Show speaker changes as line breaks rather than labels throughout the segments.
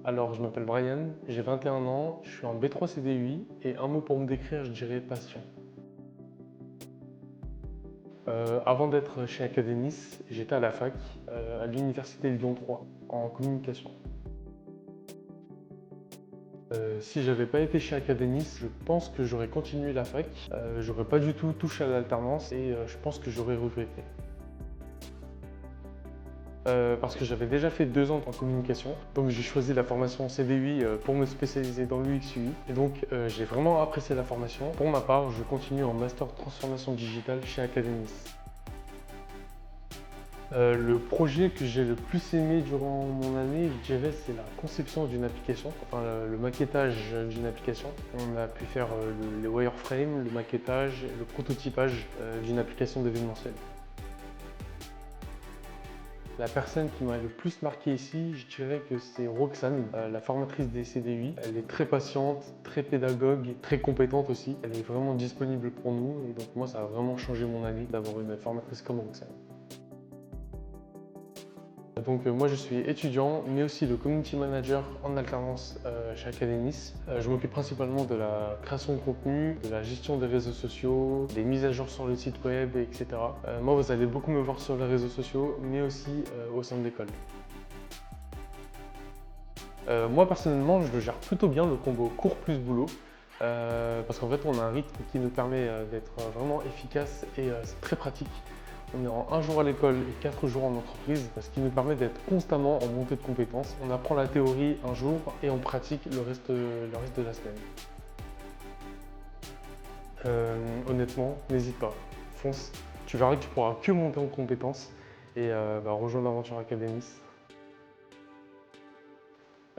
Alors, je m'appelle Brian, j'ai 21 ans, je suis en B3 CDI et un mot pour me décrire, je dirais passion. Avant d'être chez Academis, j'étais à la fac, à l'université Lyon 3, en communication. Si j'avais pas été chez Academis, je pense que j'aurais continué la fac, j'aurais pas du tout touché à l'alternance et je pense que j'aurais regretté. Parce que j'avais déjà fait 2 ans en communication, donc j'ai choisi la formation CDI pour me spécialiser dans l'UX/UI. Et donc j'ai vraiment apprécié la formation. Pour ma part, je continue en master transformation digitale chez Academis. Le projet que j'ai le plus aimé durant mon année, je dirais, c'est la conception d'une application, enfin le maquettage d'une application. On a pu faire les wireframes, le maquettage, le prototypage d'une application d'événementiel. La personne qui m'a le plus marqué ici, je dirais que c'est Roxane, la formatrice des CDI. Elle est très patiente, très pédagogue, très compétente aussi. Elle est vraiment disponible pour nous et donc moi ça a vraiment changé mon année d'avoir une formatrice comme Roxane. Donc moi je suis étudiant mais aussi le community manager en alternance chez Academis. Je m'occupe principalement de la création de contenu, de la gestion des réseaux sociaux, des mises à jour sur le site web, etc. Moi vous allez beaucoup me voir sur les réseaux sociaux mais aussi au sein de l'école. Moi personnellement je le gère plutôt bien le combo cours plus boulot parce qu'en fait on a un rythme qui nous permet d'être vraiment efficace et c'est très pratique. On est en 1 jour à l'école et 4 jours en entreprise, ce qui nous permet d'être constamment en montée de compétences. On apprend la théorie un jour et on pratique le reste de la semaine. Honnêtement, n'hésite pas, fonce. Tu verras que tu pourras que monter en compétences et rejoindre l'aventure Academis.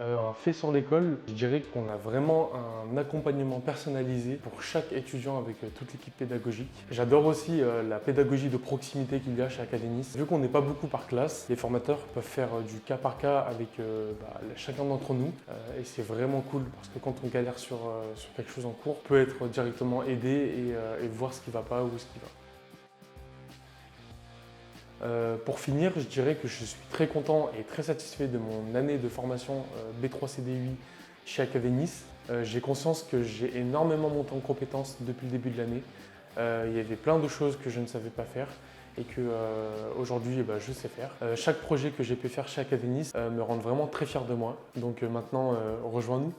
Un fait sur l'école, je dirais qu'on a vraiment un accompagnement personnalisé pour chaque étudiant avec toute l'équipe pédagogique. J'adore aussi la pédagogie de proximité qu'il y a chez Academis. Vu qu'on n'est pas beaucoup par classe, les formateurs peuvent faire du cas par cas avec chacun d'entre nous et c'est vraiment cool parce que quand on galère sur quelque chose en cours, on peut être directement aidé et voir ce qui ne va pas ou ce qui va. Pour finir, je dirais que je suis très content et très satisfait de mon année de formation B3 CDI chez Academis. J'ai conscience que j'ai énormément monté en compétences depuis le début de l'année. Il y avait plein de choses que je ne savais pas faire et que aujourd'hui je sais faire. Chaque projet que j'ai pu faire chez Academis me rend vraiment très fier de moi. Donc maintenant, rejoins-nous.